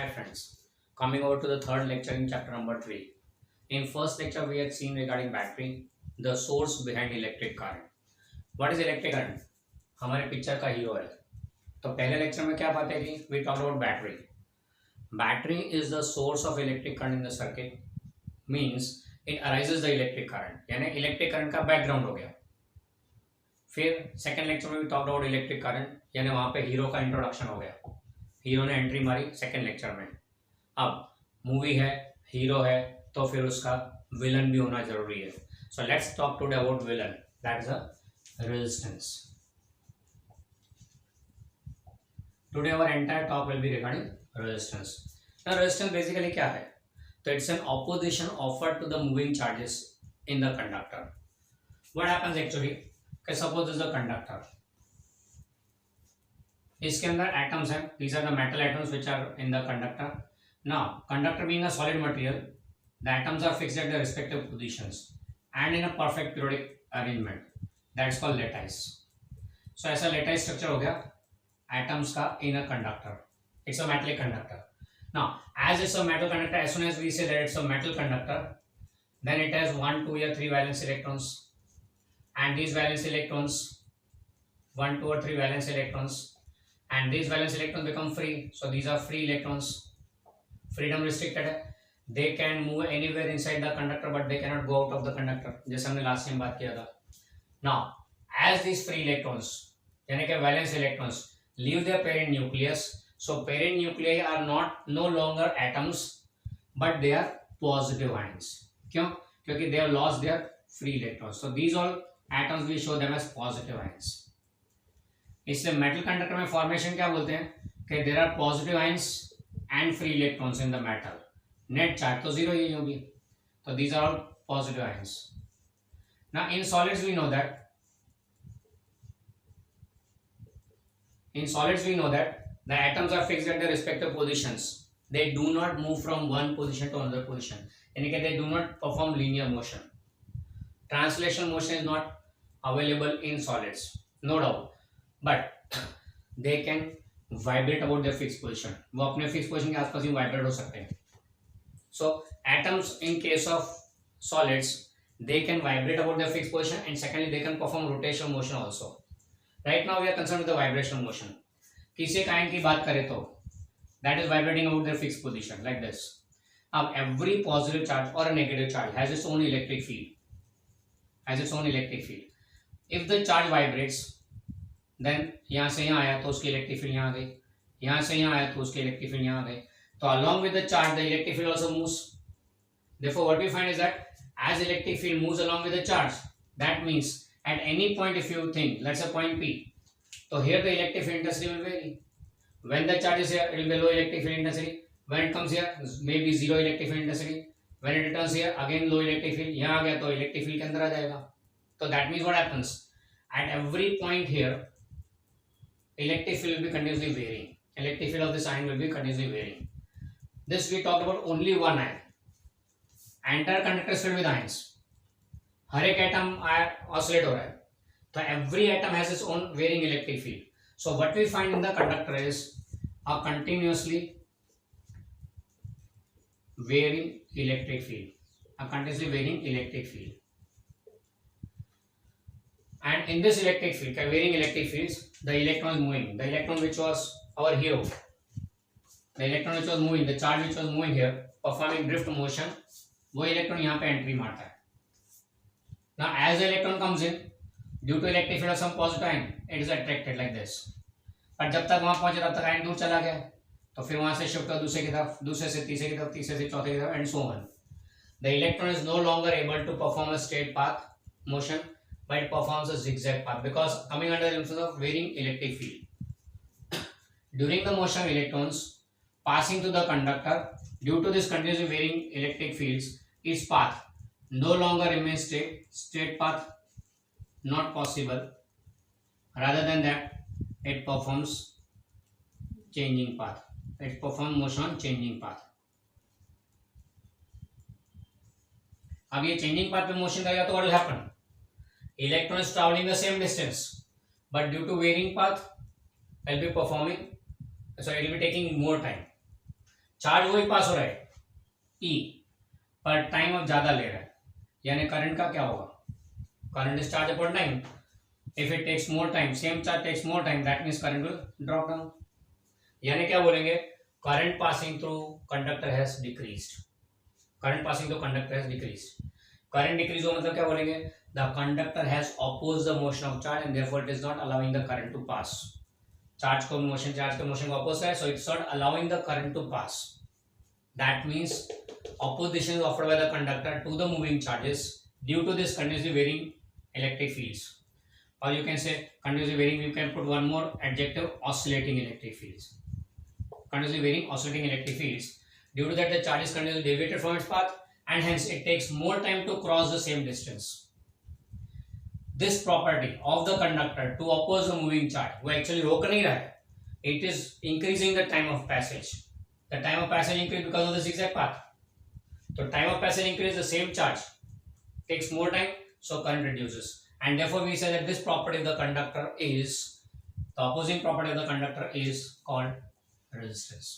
Hi friends, coming over to the third lecture in chapter number 3. In first lecture we had seen regarding battery, the source behind electric current. What is electric current? हमारे picture का hero है. तो पहले lecture में क्या बातें की? We talked about battery. Battery is the source of electric current in the circuit. Means it arises the electric current. यानी electric current का background हो गया. फिर सेकेंड लेक्चर में भी टॉक अबाउट इलेक्ट्रिक करंट यानी वहां पे हीरो का इंट्रोडक्शन हो गया. हीरो ने एंट्री मारी सेकेंड लेक्चर में. अब मूवी है, हीरो है, तो फिर उसका विलन भी होना जरूरी है. So let's talk today about villain, that is a resistance. Today our entire talk will be regarding resistance. Now resistance basically क्या है? तो it's an opposition offered to the moving charges in the conductor. What happens actually? Suppose is a conductor, इसके अंदर atoms हैं. These are the metal atoms which are in the conductor. Now conductor being a solid material, the atoms are fixed at the respective positions and in a perfect periodic arrangement, that's called lattice. So ऐसा lattice structure हो गया atoms का in a conductor. It's a metallic conductor. Now as it's a metal conductor, as soon as we say that it's a metal conductor, then it has 1 2 या 3 valence electrons, and these valence electrons 1 2 or 3 valence electrons, and these valence electrons become free. So these are free electrons, freedom restricted है. They can move anywhere inside the conductor but they cannot go out of the conductor, जैसे हमने last time बात किया था. Now as these free electrons यानी कि valence electrons leave their parent nucleus, so parent nuclei are no longer atoms but they are positive ions. क्यों? क्योंकि they have lost their free electrons. So these all atoms we show them as positive ions. इसलिए metal conductor में formation क्या बोलते हैं कि there are positive ions and free electrons in the metal. Net charge तो zero ही होगी, तो these are all positive ions. Now in solids we know that the atoms are fixed at their respective positions. They do not move from one position to another position. यानी कि they do not perform linear motion. Translational motion is not available in solids, no doubt, but they can vibrate about their fixed position. वो अपने fixed position के आसपास ही vibrate हो सकते हैं. So atoms in case of solids, they can vibrate about their fixed position, and secondly they can perform rotational motion also. Right now we are concerned with the vibrational motion. किसी एक ion की बात करें तो that is vibrating about their fixed position like this. Now every positive charge or a negative charge has its own electric field. If the charge vibrates, then यहाँ से यहाँ आया तो उसकी इलेक्ट्रिक फील्ड यहाँ आ गई, यहाँ से यहाँ आया तो उसकी इलेक्ट्रिक फील्ड यहाँ आ गई. तो along with the charge the electric field also moves. Therefore what we find is that as electric field moves along with the charge, that means at any point if you think, let's say point P, so here the electric field intensity will vary. When the charge is here, it will be low electric field intensity. When it comes here, maybe zero electric field intensity. When it returns here, again low electric field. यहाँ आ गया तो electric field के अंदर आ जाएगा. So that means what happens? At every point here, electric field will be continuously varying. Electric field of this ion will be continuously varying. This we talked about only one ion. Entire conductor is filled with ions. हर एक atom oscillate हो रहा है. So every atom has its own varying electric field. So what we find in the conductor is a continuously varying electric field. And in this electric field, varying electric fields, the electron is moving. The electron which was our hero, the electron which was moving, the charge which was moving here, performing drift motion, वो electron यहाँ पे entry मारता है. Now as the electron comes in, due to electric field of some positive ion, it is attracted like this. पर जब तक वहां पहुंचे तब तक आयन दूर चला गया, तो फिर वहां से शिफ्ट हो दूसरे की तरफ, दूसरे से तीसरे की तरफ, तीसरे से चौथे की तरफ, and so on. The electron is no longer able to perform a straight path motion, but it performs a zigzag path because coming under the influence of varying electric field. During the motion of electrons passing through the conductor, due to this continuously varying electric fields, its path no longer remains straight path, not possible. Rather than that, it performs changing path. It performs motion on changing path. अब ये changing path पे motion करेगा तो what will happen? Electron is traveling the same distance, but due to varying path, it will be taking more time. Charge वही पास हो रहा है ई, पर टाइम अब ज्यादा ले रहा है, यानी करंट का क्या होगा, current is charge upon time. If it takes more time, same charge takes more time, that means current will drop down. यानी क्या बोलेंगे, current passing through conductor has decreased. Current passing through conductor has decreased. Current decrease हो मतलब क्या बोलेंगे, the conductor has oppose the motion of charge and therefore it is not allowing the current to pass. Charge को motion, charge के motion को oppose है, so it's not allowing the current to pass. That means opposition is offered by the conductor to the moving charges due to this continuously varying electric fields, or you can say continuously varying, you can put one more adjective, oscillating electric fields. Continuously varying oscillating electric fields, due to that the charge is continuously deviated from its path and hence it takes more time to cross the same distance. This property of the conductor to oppose the moving charge, वो actually रोक नहीं रहा है, it is increasing the time of passage. The time of passage increase because of the zigzag path. So time of passage increase, the same charge takes more time, so current reduces, and therefore we say that this property of the conductor is, the opposing property of the conductor is called resistance.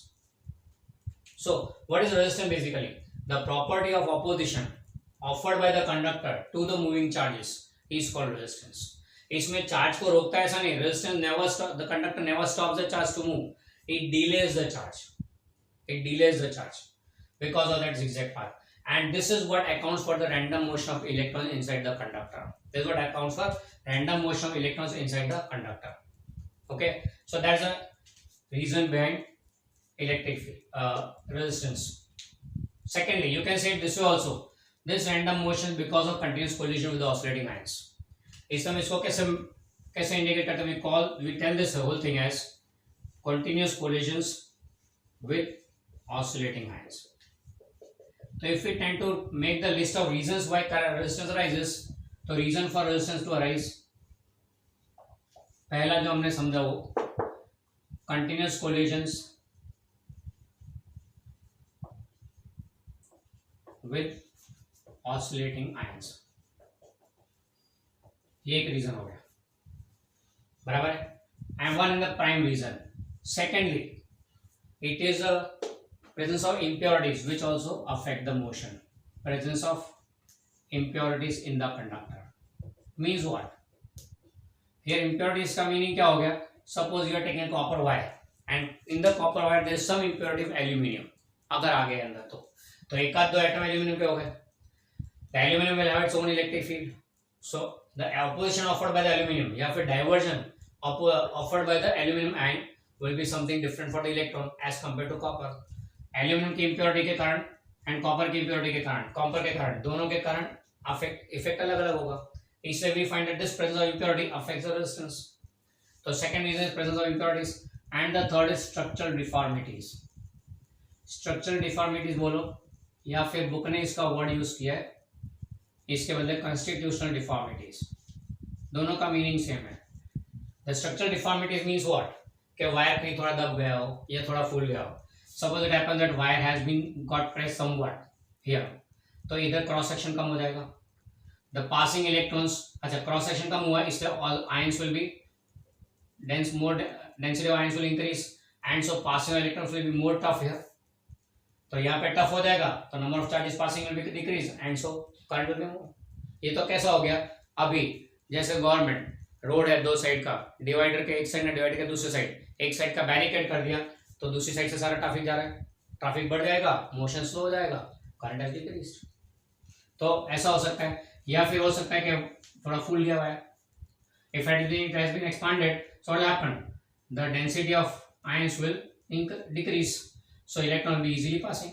So what is resistance? Basically the property of opposition offered by the conductor to the moving charges is called resistance. इसमें charge को रोकता है ऐसा नहीं, resistance never stop, the conductor never stops the charge to move, it delays the charge, it delays the charge because of that zigzag path, and this is what accounts for the random motion of electrons inside the conductor. This is what accounts for random motion of electrons inside the conductor. Okay, so that's the reason behind electric field, resistance. Secondly, you can say it this way also, this random motion because of continuous collision with the oscillating ions. इस हम इसको कैसे indicate करते हैं, we tell this whole thing as continuous collisions with oscillating ions. So if we tend to make the list of reasons why resistance arises, तो reason for resistance to arise, पहला जो हमने समझा वो continuous collisions with oscillating ions, ये एक reason हो गया, बराबर है, and one in the prime reason. Secondly, it is a presence of impurities which also affect the motion. Presence of impurities in the conductor means what? Here impurities का meaning क्या हो गया? Suppose you are taking a copper wire and in the copper wire there is some impurity of aluminium. अगर आ गए अंदर तो एक आध दो एटम एल्यूमिनियम के हो गए. The aluminium will have its own electric field. So the opposition offered by the aluminium या फिर diversion offered by the aluminium ion will be something different for the electron as compared to copper. Aluminium की impurity के कारण and copper की impurity के कारण, copper के कारण, दोनों के कारण इफेक्ट अलग अलग होगा. इसलिए we find that this presence of impurity affects the resistance. तो second reason is presence of impurities and the third is structural deformities. Structural deformities बोलो या फिर बुक ने इसका वर्ड यूज किया है, इसके बदले कॉन्स्टिट्यूशनल डिफॉर्मिटीज, दोनों का मीनिंग सेम है. The structural deformities means what, कि वायर कहीं थोड़ा दब गया हो या थोड़ा फूल गया हो. Suppose it happens that wire has been got pressed somewhat here, तो इधर क्रॉस सेक्शन कम हो जाएगा. The passing electrons, अच्छा क्रॉस सेक्शन कम हुआ इसलिए all ions will be dense, more density of ions will increase and so passing electrons will be more tough here. तो यहाँ पे टफ हो जाएगा तो number of charges passing will be decrease and so current will be more. ये तो कैसा हो गया, अभी जैसे गवर्नमेंट रोड है दो साइड का, डिवाइडर के एक साइड ने डिवाइडर के दूसरे साइड, एक साइड का बैरिकेड कर दिया तो दूसरी साइड से सारा ट्रैफिक जा रहा है, ट्रैफिक बढ़ जाएगा, मोशन स्लो हो जाएगा, करंट हैज डिक्रीज्ड. तो ऐसा हो सकता है, या फिर हो सकता है कि थोड़ा फूल गया हुआ है. If it has been expanded so what happen, the density of ions will decrease, so electron be easily passing,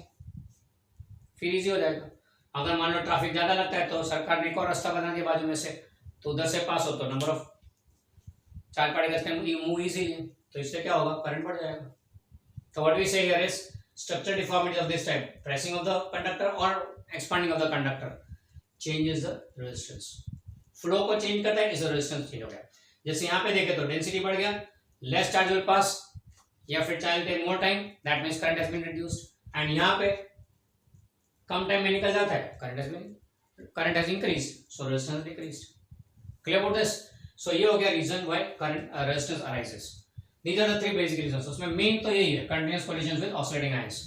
फिर इजी हो जाएगा. अगर मान लो ट्रैफिक ज्यादा लगता है तो सरकार ने एक और रास्ता बना दिया बाजू में से, तो उधर से पास हो तो number of charge particles can move easily, तो इससे क्या होगा, करंट बढ़ जाएगा. So what we say here is structural deformity of this type, pressing of the conductor or expanding of the conductor changes the resistance. Flow को change करता है, इससे resistance change हो गया. जैसे यहाँ पे देखे तो density बढ़ गया, less charge will pass, या फिर charge take more time, that means current has been reduced. And यहाँ पे कम टाइम में निकल जाता है, current has increased, so resistance decreased. Clear about this? So ये हो गया reason why current resistance arises. These are the three basic reasons. उसमें मेन तो यही है, continuous collisions with oscillating ions.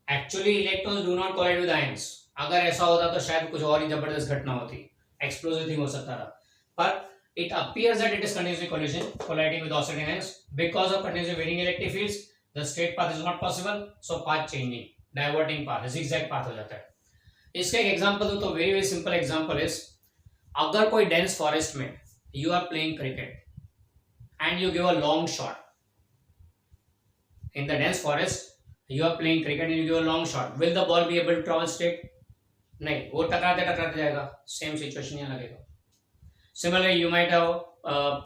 Actually electrons do not collide with ions. अगर ऐसा होता तो शायद कुछ और ही जबरदस्त घटना होती, एक्सप्लोसिव थिंग हो सकता था. पर it appears that it is continuously colliding with oscillating ions. Because of continuously varying electric fields, the straight path is not possible, so path changing, diverting path, zigzag path हो जाता है. इसका एक example दो तो very very simple example is, अगर कोई dense forest में you are playing cricket and you give a long shot in the dense forest, you are playing cricket and you give a long shot, will the ball be able to travel straight? नहीं, वो टकराते टकराते जाएगा. Same situation यहाँ लगेगा. Similarly, you might have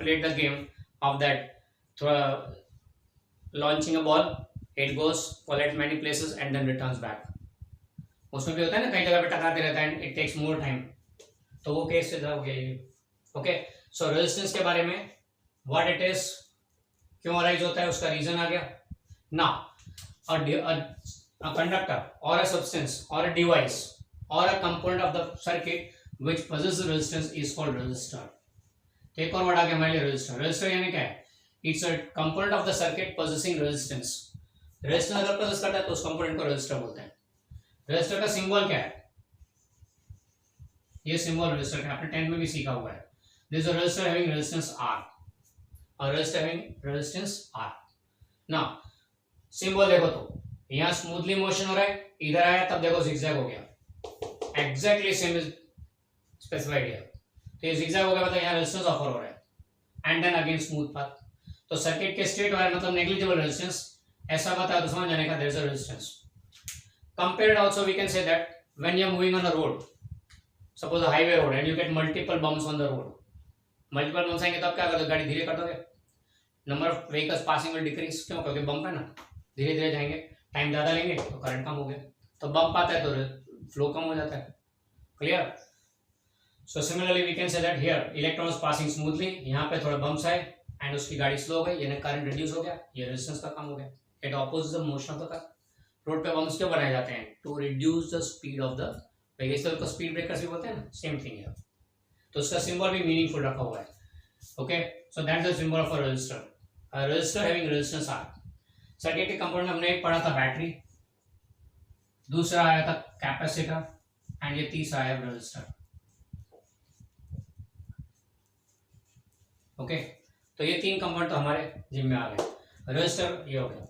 played the game of that launching a ball, it goes collects many places and then returns back. उसमें भी होता है ना, कई जगह पे टकराते रहता है, it takes more time. तो वो केस से हो गया ये. ओके, सो रेजिस्टेंस के बारे में what it is, क्यों अराइज होता है, उसका रीजन आ गया. Now, a conductor or a substance or a device or a component of the circuit which possesses resistance is called resistor. एक और वर्ड आ गया हमारे लिए, रेजिस्टर. रेजिस्टर यानी क्या है? It's a component of the circuit possessing resistance. Resistance अगर poses करता है तो उस कंपोनेंट को रेजिस्टर बोलते हैं. रेजिस्टर का सिंबल क्या है? ये सिंबल रेजिस्टर का आपने 10th में भी सीखा हुआ है. This is a resistor having resistance R. और resistor having resistance R. Now symbol देखो तो यहाँ स्मूथली मोशन हो रहा है, इधर आया तब देखो जिगजैग हो गया. Exactly same is specified here. तो ये जिगजैग हो गया, मतलब यहाँ रेजिस्टेंस ऑफर हो रहा है and then again smooth path. तो सर्किट के स्टेट वाला मतलब नेग्लिजिबल रेजिस्टेंस, ऐसा बताया तो समझ जाने का there is a resistance. Compared also we can say that when you are moving on a road, suppose a highway road and you get multiple bumps on the road. Multiple bumps आएंगे तो आप क्या करोगे? गाड़ी धीरे कर दोगे. Number of vehicles passing will decrease. क्यों? क्योंकि बम्प है ना, धीरे धीरे जाएंगे, टाइम ज्यादा लेंगे तो करंट कम हो गया. तो बम्प आता है तो फ्लो कम हो जाता है. Clear? So similarly we can say that here electron is passing smoothly, यहाँ पे थोड़ा bumps आए and उसकी गाड़ी slow हो गई, यानी करंट रिड्यूस हो गया, ये रेजिस्टेंस का कम हो गया. It opposes the motion of the car. Road पे बम्प्स क्यों बनाए जाते हैं? To reduce the speed of the vehicle को स्पीड ब्रेकर्स भी बोलते हैं ना, सेम थिंग है. तो उसका सिंबल भी मीनिंगफुल रखा हुआ है. Okay, so that is the symbol of a resistor. A resistor having resistance R. Circuit के कंपोनेंट में हमने एक पढ़ा था बैटरी, दूसरा आया था कैपेसिटर एंड ये तीसरा आया रेजिस्टर. ओके, तो ये तीन कंपोनेंट तो हमारे जिम में आ गए. रेजिस्टर ये हो गया.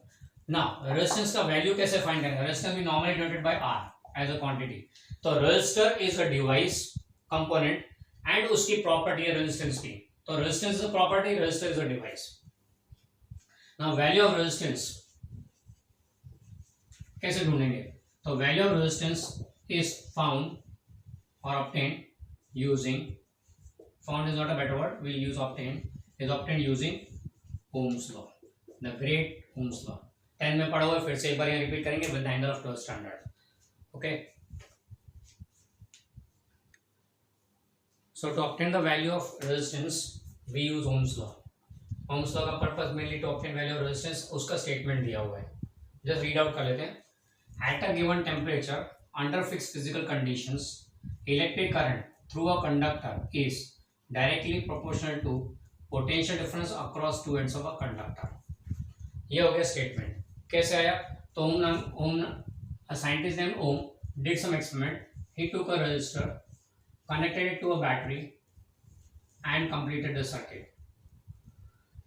नाउ रेजिस्टेंस का वैल्यू कैसे फाइंड करेंगे? रेजिस्टेंस भी normally denoted by R as a quantity. तो resistor is a device component and उसकी प्रॉपर्टी है रेजिस्टेंस की. तो resistance is a property, resistor is a device. Now value of resistance कैसे ढूंढेंगे? तो value of resistance is found और obtain using, found is not a better word, we'll use obtained, is obtained using Ohm's law, the great Ohm's law. 10 में पढ़ा हुआ, फिर से एक बार यहाँ रिपीट करेंगे with the angle of 12th standard. Okay, so to obtain the value of resistance we use Ohm's law. Ohm's law का purpose mainly to obtain value of resistance, उसका स्टेटमेंट दिया हुआ है, जस्ट रीड आउट कर लेते हैं. At a given temperature under fixed physical conditions, electric current through a conductor is directly proportional to potential difference across two ends of a conductor. ये हो गया स्टेटमेंट. कैसे आया? तो a scientist named Ohm did some experiment. He took a resistor, connected it to a battery and completed the circuit.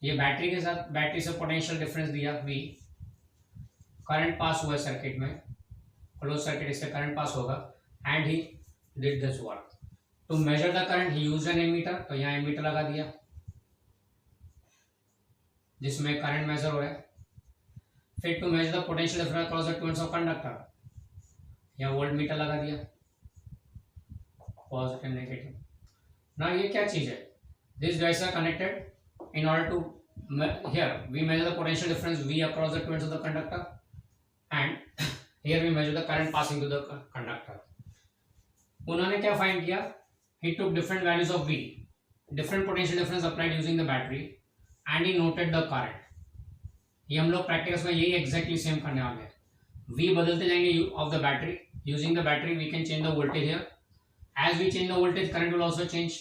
ये battery के साथ, battery से पोटेंशियल डिफरेंस दिया V, करंट पास हुआ सर्किट में, क्लोज सर्किट, इससे करंट पास होगा and he did this work. To measure the current he used an ammeter. तो यहाँ एमीटर लगा दिया जिसमें करंट मेजर हो रहा है. फिर to measure the potential difference across the two ends of conductor, यहाँ वोल्ट मीटर लगा दिया, पॉजिटिव नेगेटिव. ना ये क्या चीज है? This device are connected in order to here we measure the potential difference V across the two ends of the conductor and here we measure the current passing to the conductor. उन्होंने क्या find किया? He took different values of V, different potential difference applied using the battery, and he noted the current. ये हम लोग practicals में यही exactly same करने वाले हैं. V बदलते जाएंगे of the battery. Using the battery we can change the voltage here. As we change the voltage current will also change.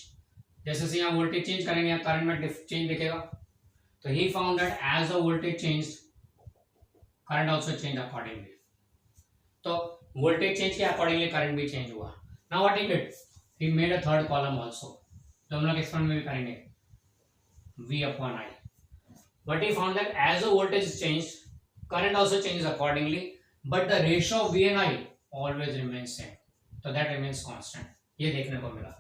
जैसे से यहाँ वोल्टेज चेंज करेंगे यहाँ करंट में चेंज दिखेगा. तो he found that as the voltage change current also change accordingly. तो voltage change किया, अकॉर्डिंगली करंट भी चेंज हुआ. Now what he did, he made a third column also, तो हम लोग एक्सपेरिमेंट में भी करेंगे V upon I. But he found that as the voltage is changed, current also changes accordingly, but the ratio of V and I always remains same. So that remains constant. ये देखने को मिला.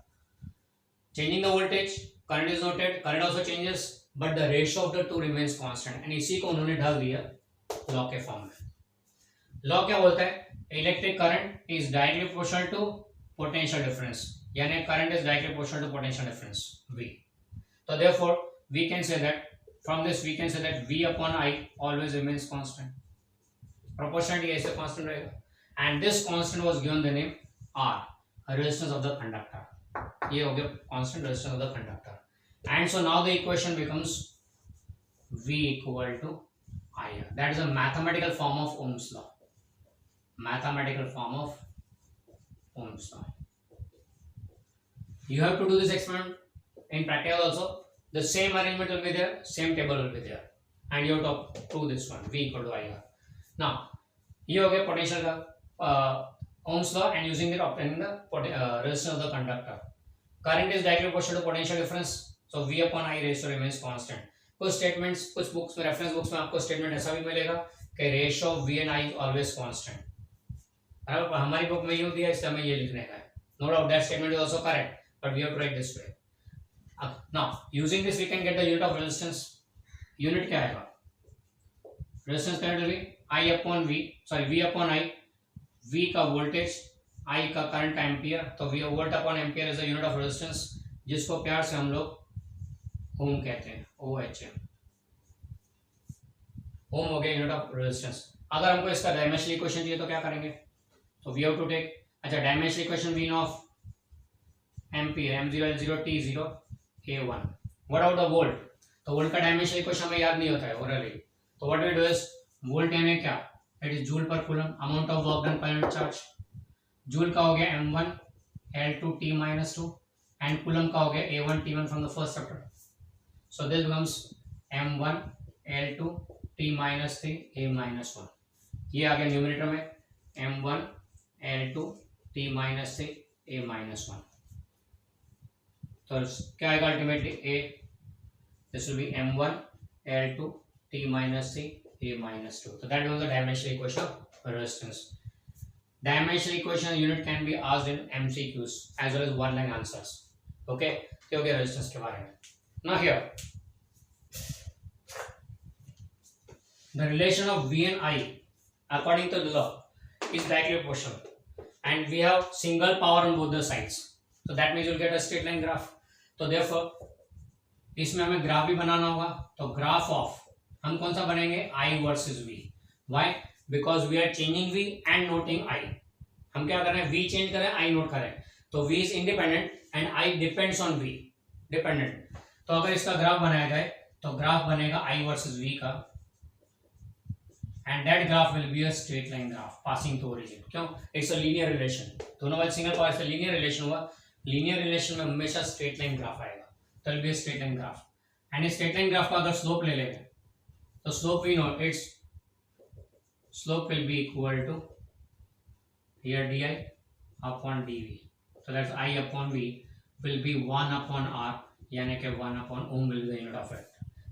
Changing the voltage, current is noted, current also changes, but the ratio of the two remains constant. And इसी को उन्होंने ढाल दिया law के फॉर्म में. लॉ क्या बोलता है? Electric current is directly proportional to potential difference. यानी current is directly proportional to potential difference V. So therefore we can say that from this we can say that V upon I always remains constant. Proportionality ऐसे constant रहेगा. And this constant was given the name R, resistance of the conductor. ये हो गया constant resistance of the conductor. And so now the equation becomes V equal to IR. That is a mathematical form of Ohm's law. Mathematical form of Ohm's law. You have to do this experiment in practical also. The same arrangement will be there, same table will be there, and you have to prove this one, V equal to IR. Now, ये हो गया potential का Ohm's law and using it obtaining the resistance of the conductor. Current is directly proportional to potential difference, so V upon I ratio remains constant. कुछ statements, कुछ books में reference books में आपको statement ऐसा भी मिलेगा कि ratio of V and I is always constant. अब हमारी book में यूँ दिया, इसलिए हमें ये लिखने का है. No doubt that statement is also correct, but we have to write this way. Now using this we can get the unit of resistance. Unit क्या आएगा? Resistance current will be I upon V, sorry V upon I. V का voltage, I का current का ampere, तो V volt upon ampere is the unit of resistance, जिसको प्यार से हम लोग ओम कहते हैं, OHM. ओम हो गया unit of resistance. अगर हमको इसका डायमेंशनल इक्वेशन चाहिए तो क्या करेंगे? तो we have to take, अच्छा dimensional equation V of ampere M0 L0 T0 A1. What about the volt? तो वोल्ट का डायमेंशनल इक्वेशन हमें याद नहीं होता है ओरली. तो what we do is, volt यानी क्या? It is joule per coulomb, amount of work done per unit charge. Joule का हो गया m1 L2 T-2 and coulomb का हो गया A1 T1 from the first chapter. So this becomes m1 L2 T-3 A-1. ये आ गया numerator में m1 L2 T-3 A-1. तो क्या आएगा ultimately A, this will be m1 L2 T-3 A-2. तो that was the dimensional equation of resistance. Dimensional equation unit can be asked in MCQs as well as one line answers. Okay, तो हो गया resistance के बारे में. Now here the relation of V and I according to the law is directly proportional and we have single power on both the sides, so that means you'll get a straight line graph. तो therefore इसमें हमें graph भी बनाना होगा. तो graph of हम कौन सा बनेंगे? I versus V. Why? Because we are changing V and noting I. हम क्या कर रहे हैं? V चेंज करें, I नोट करें. तो V is independent and I depends on V. Dependent. तो अगर इसका ग्राफ बनाया जाए तो ग्राफ बनेगा I वर्सेस V का, and that graph will be a straight line graph passing through origin. क्यों? It's a linear relation. दोनों वाले सिंगल पावर से linear relation हुआ. Linear relation में हमेशा straight line graph आएगा. तो will be a straight line graph. And इस straight line graph का अगर slope ले लेंगे तो slope we know its slope will be equal to here di upon dv. So that's I upon V will be 1 upon R, यानी कि 1 upon ohm will be the unit of it.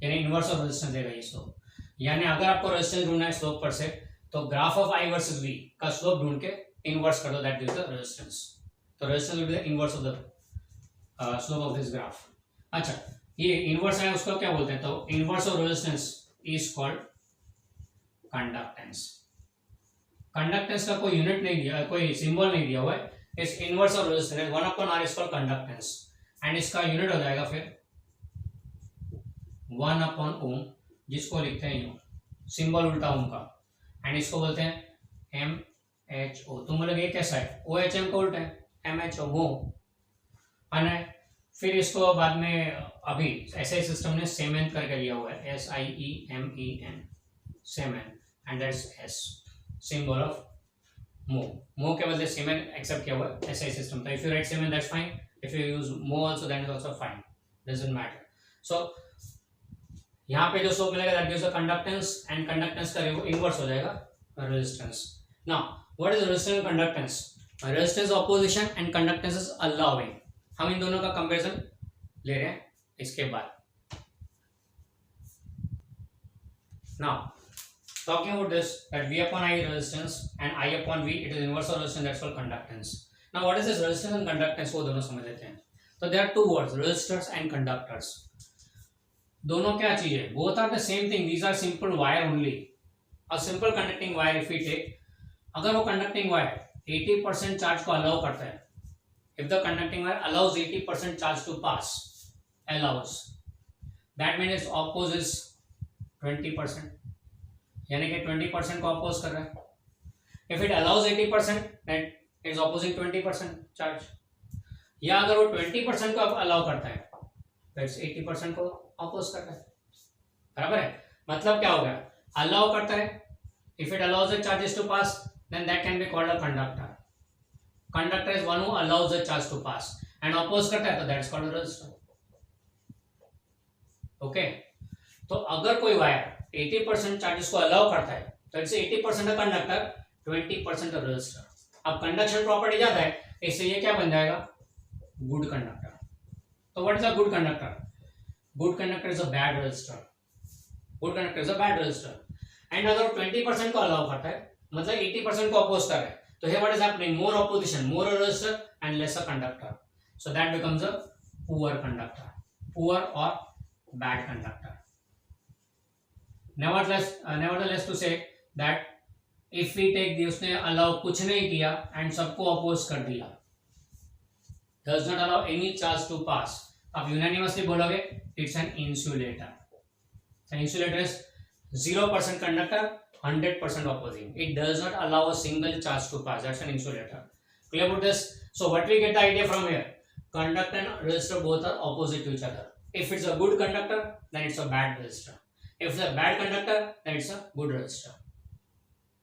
यानी inverse of resistance देगा ये slope. यानी अगर आपको resistance ढूंढना है स्लोप पर से, तो graph of I versus V का स्लोप ढूंढ के इनवर्स कर दो, दैट गिव्स द रेजिस्टेंस. तो resistance will be the inverse of the slope of this graph. अच्छा, ये इनवर्स है उसको क्या बोलते हैं? तो inverse of resistance is called conductance. Conductance का कोई यूनिट नहीं दिया, कोई सिंबल नहीं दिया हुआ है. इस inverse of resistance 1 upon R is called conductance and इसका यूनिट हो जाएगा फिर 1 upon ओम, जिसको लिखते हैं यूं, सिंबल उल्टा ओम का, एंड इसको बोलते हैं MHO. तुम बोलोगे ये कैसा है? OHM का उल्टा है MHO वो. और फिर इसको बाद में अभी ऐसे सिस्टम ने सेमेन करके लिया हुआ है SIEMEN, semen, and that's S, symbol of मो. मो के बदले सेमेन एक्सेप्ट किया हुआ है SI सिस्टम. तो if you write siemens that's fine, if you use mho also that is also fine, doesn't matter. So यहाँ पे जो स्लोप मिलेगा that gives the conductance, and conductance का इनवर्स हो जाएगा resistance. Now what is resistance and conductance? Resistance opposition and conductance is allowing. हम इन दोनों का कंपैरिजन ले रहे हैं इसके बाद. Now talking about this, that V upon I resistance and I upon V, it is inverse of resistance, that's called conductance. Now what is this resistance and conductance, वो दोनों समझ लेते हैं. So there are two words, resistors and conductors. दोनों क्या चीज है? Both are the same thing. These are simple wire only. A simple conducting wire if we take, अगर वो conducting wire 80% charge को allow करता है, if the conducting wire allows 80% charge to pass, allows, that means its oppose is 20%, यानी कि 20% को oppose कर रहा है. If it allows 80% then it is opposing 20% charge. या अगर वो 20% को अलाउ करता है तो इट्स 80% को अपोज कर रहा है. बराबर है. मतलब क्या हो गया? अलाउ करता है, if it allows the charges to pass then that can be called a conductor. Conductor is one who allows the charge to pass, and oppose करता है तो that's called a resistor. Okay. तो अगर कोई wire 80% charges को allow करता है तो इट्स 80% कंडक्टर, 20% रेजिस्टर. अब कंडक्शन प्रॉपर्टी ज्यादा है, इससे ये क्या बन जाएगा? Good conductor. तो what is a good conductor? Good conductor is a bad resistor. Good conductor is a bad resistor. And अगर 20% को अलाउ करता है मतलब 80% को अपोज कर रहा है, तो here what is happening? More opposition, more a resistor and less a conductor. So that becomes a poor conductor, poor or bad conductor. Nevertheless to say that if we take the उसने allow कुछ नहीं किया and सबको oppose कर दिया, does not allow any charge to pass, अब unanimously बोलोगे it's an insulator. So insulator is 0% conductor, 100% opposing. It does not allow a single charge to pass. That's an insulator. Clear about this? So what we get the idea from here? Conductor and resistor both are opposite to each other. If it's a good conductor, then it's a bad resistor. If it's a bad conductor, then it's a good resistor.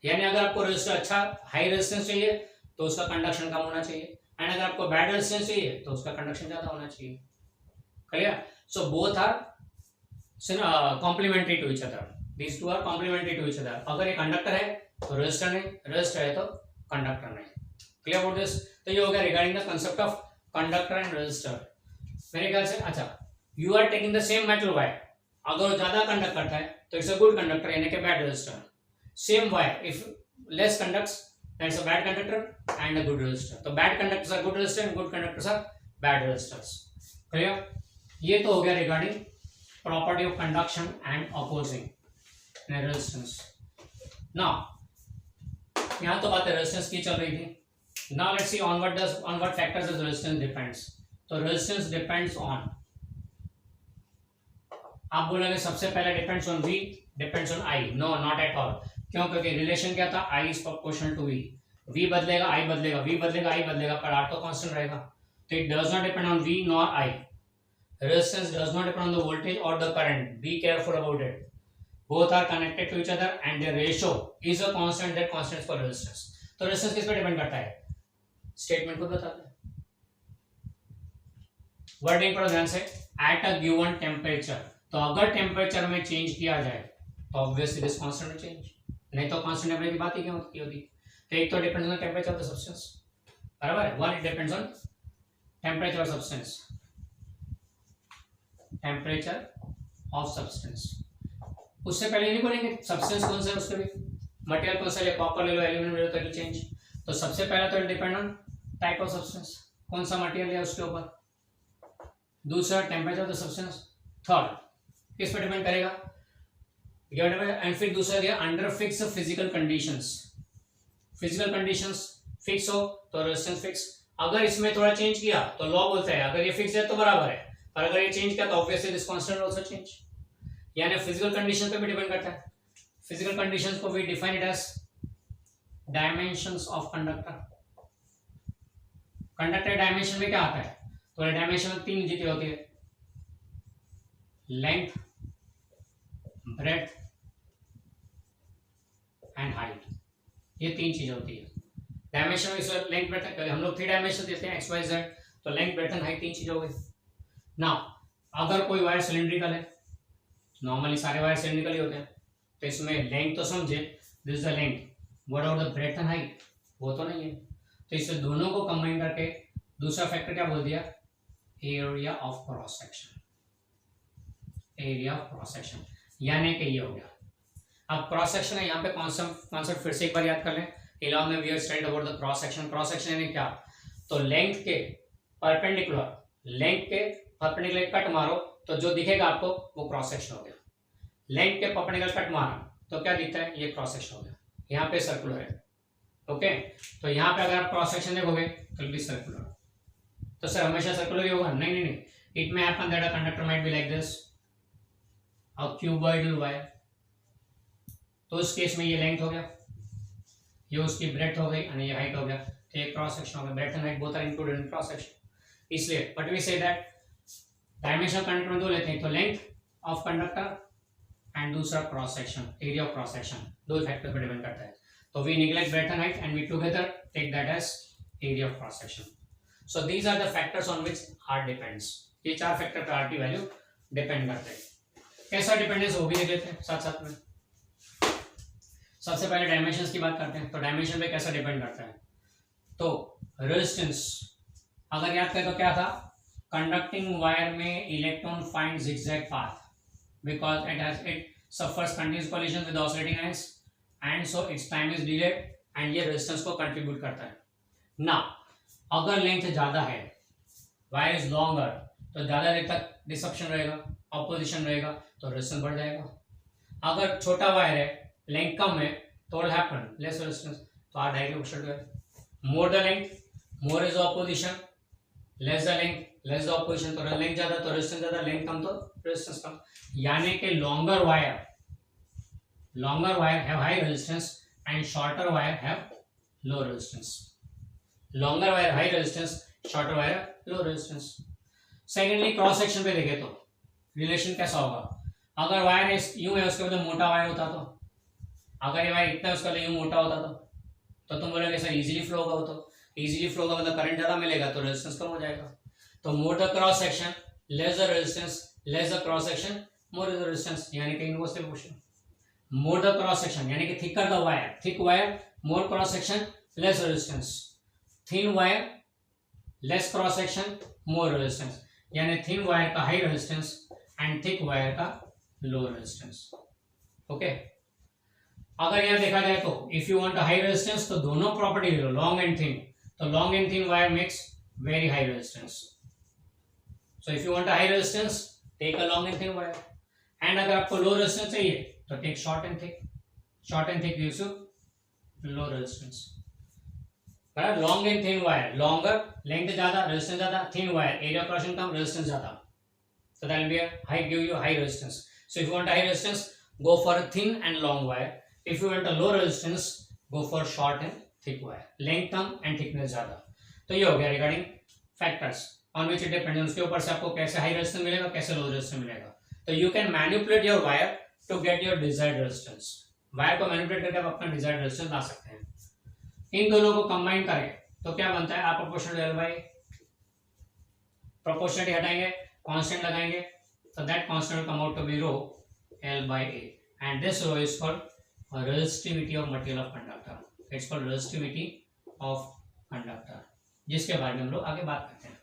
यानी अगर आपको resistor अच्छा high resistance चाहिए तो उसका conduction कम होना चाहिए, and अगर आपको bad resistance चाहिए तो उसका conduction ज्यादा होना चाहिए. Clear? So both are complementary to each other. These two are complementary to each other. अगर ये कंडक्टर है तो रेजिस्टर नहीं, रेजिस्टर है तो कंडक्टर नहीं. Clear about this? तो ये हो गया regarding the concept of conductor and resistor. मेरे ख्याल से अच्छा, you are taking the same metal wire, अगर वो ज्यादा कंडक्ट करता है तो इट्स अ गुड कंडक्टर यानी कि bad resistor. Same wire if less conducts that's a bad conductor and a good resistor. तो bad conductors are good resistor and good conductors are bad resistors. Clear? ये तो हो गया regarding property of conduction and opposing resistance. Now यहां तो बात resistance की चल रही थी. Now let's see on what factors this resistance depends. तो रेजिस्टेंस डिपेंड्स ऑन, आप बोलेंगे सबसे पहले depends on V, depends on I. No, not at all. क्यों? क्योंकि रिलेशन क्या था? I is proportional to V. V बदलेगा, I बदलेगा, V बदलेगा, I बदलेगा, पर R तो कांस्टेंट रहेगा. तो it does not depend on V nor I. Resistance does not depend on the voltage or the current. Be careful about it. Both are connected to each other and their ratio is a constant. That constant is for resistance. तो resistance किस पे depend करता है? Statement को बता दे. Wording पर ध्यान से. At a given temperature. तो अगर टेम्परेचर में चेंज किया जाए तो ऑब्वियसली दिस कांस्टेंट में चेंज, नहीं तो कांस्टेंट टेम्परेचर की बात ही क्या होती? तो एक तो depends on temperature of the substance, बराबर है. One it depends on temperature of substance, temperature of substance. उससे पहले नहीं बोलेंगे सब्सटेंस कौन सा है, उसके भी मटेरियल कौन सा ले, कॉपर ले लो, एल्यूमिनियम ले लो, तो चेंज. तो सबसे पहला तो depend on type of substance, कौन सा मटेरियल है उसके ऊपर. दूसरा temperature of the substance. Third किस पे डिपेंड करेगा? एंड फिर दूसरा दिया under fix physical conditions. Physical conditions fix हो तो रेजिस्टेंस फिक्स. अगर इसमें थोड़ा चेंज किया तो लॉ बोलता है अगर ये फिक्स है तो बराबर है, और अगर ये चेंज किया तो obviously this constant also change. यानी फिजिकल कंडीशन पे भी डिपेंड करता है. फिजिकल कंडीशंस को we define it as dimensions of conductor. Conductor dimension में क्या आता है? तो डायमेंशन में तीन चीजें होती है, लेंथ, ब्रेड्थ एंड हाइट. ये तीन चीजें होती है डायमेंशन में. लेंथ, ब्रेड्थ, हम लोग 3 डायमेंशन देते हैं एक्स वाई जेड. तो लेंथ, ब्रेड्थ एंड हाइट तीन चीजें हो गई. नाउ अगर कोई वायर सिलिंड्रिकल है, नॉर्मली सारे वायर सिलिंड्रिकल ही होते हैं, तो इसमें लेंथ तो समझे, this is the length, what about the breadth and height, वो तो नहीं है। तो इसे दोनों को कंबाइन करके दूसरा फैक्टर क्या बोल दिया, area of cross section, area of cross section, यानी कि ये हो गया। अब क्रॉस सेक्शन है, यहाँ पे कॉन्सेप्ट फिर से एक बार याद कर लें। इलाव में we are studied about the cross section. Cross section यानी क्या, तो लेंथ के परपेंडिकुलर, लेंथ के परपेंडिकुलर कट मारो तो जो दिखेगा आपको वो क्रॉस सेक्शन हो गया। लेंथ के परपेंडिकुलर कट मारा तो क्या दिखता है, ये क्रॉस सेक्शन हो गया। यहाँ पे सर्कुलर है, ओके। तो यहाँ पे अगर आप क्रॉस सेक्शन देखोगे तो भी सर्कुलर, तो सर हमेशा सर्कुलर ही होगा, नहीं नहीं नहीं, it may happen that a conductor might be like this, a cuboidal wire, तो उस केस में ये लेंथ हो गया, ये उसकी ब्रेथ हो गई और ये हाइट हो गया, तो ये क्रॉस सेक्शन हो गया। Breadth and height both are included in cross section. इसलिए but we say that dimension conductor में दो लेते हैं, तो लेंथ ऑफ कंडक्टर एंड दूसरा cross section, area of cross section, दो फैक्टर पर डिपेंड करता है। तो we neglect breadth and height and we together take that as area of cross section. So these are the factors on which are depends, ये चार factor पर are की value depend करते हैं। कैसा डिपेंडेंस वो भी देख लेते हैं साथ साथ में। सबसे पहले डायमेंशंस की बात करते हैं, तो डायमेंशन पे कैसा डिपेंड करता है, तो रेजिस्टेंस अगर याद करें तो क्या था, कंडक्टिंग वायर में electron find zigzag path because it suffers continuous collision with oscillating ions and so its time is delayed and ये रेजिस्टेंस को कंट्रीब्यूट करता है ना। अगर लेंथ ज्यादा है, वायर इज लॉन्गर, तो ज्यादा देर तक डिसरप्शन रहेगा, ऑपोजिशन रहेगा, तो रेजिस्टेंस बढ़ जाएगा। अगर छोटा वायर है, लेंथ कम है, तो व्हाट हैपन, लेस रेजिस्टेंस, तो आर डायरेक्टली ऑपोजिट है। More the length, more is opposition, less the length, less the opposition, तो लेंथ ज्यादा तो रेजिस्टेंस ज्यादा, लेंथ कम तो रेजिस्टेंस कम। यानी कि longer wire have high resistance and shorter wire have low resistance. Longer wire high resistance, shorter wire low resistance. Secondly cross section पे देखे तो रिलेशन कैसा होगा, अगर वायर यूं है उसके बदले मोटा वायर होता, तो अगर ये वायर इतना उसका यूं मोटा होता तो तुम बोलोगे सर इजीली फ्लो होगा, तो इजीली फ्लो होगा मतलब करंट ज्यादा मिलेगा तो रेजिस्टेंस कम हो जाएगा। तो more the cross section less the resistance, less the cross section more the resistance, यानी कि inversely proportional. More the cross section यानी कि thicker the wire, thick wire more cross section less resistance, thin wire less cross section more resistance, यानी thin wire का high resistance and thick wire का low resistance, okay. अगर यहां देखा जाए तो if you want a high resistance तो दोनों प्रॉपर्टी ले लो, लॉन्ग एंड थिन, तो long and thin wire makes very high resistance. So if you want a high resistance take a long and thin wire, and अगर आपको low resistance चाहिए तो take short and thick, short and thick gives you low resistance. बराबर, long and thin wire, longer length ज्यादा, resistance ज्यादा, thin wire area crossing कम, resistance ज्यादा, so that will be a high, give you high resistance. So if you want a high resistance, go for a thin and long wire. If you want a low resistance, go for short and thick wire. Length come and thickness ज्यादा। तो ये हो गया regarding factors on which it depends, उसके ऊपर से आपको कैसे हाई रेजिस्टेंस मिलेगा, कैसे लो रेजिस्टेंस मिलेगा। तो you can manipulate your wire to get your desired resistance, wire को मैनिपुलेट करके आप अपना डिजायर्ड रेजिस्टेंस ला सकते हैं। इन दोनों को कंबाइन करें तो क्या बनता है, आप प्रोपोर्शनल एल बाई प्रोपोर्शनलिटी हटाएंगे, कांस्टेंट लगाएंगे, so that constant will come out to be rho L by A, and this rho is called resistivity of material of conductor. It's called resistivity of conductor, जिसके बारे में हम लोग आगे बात करते हैं।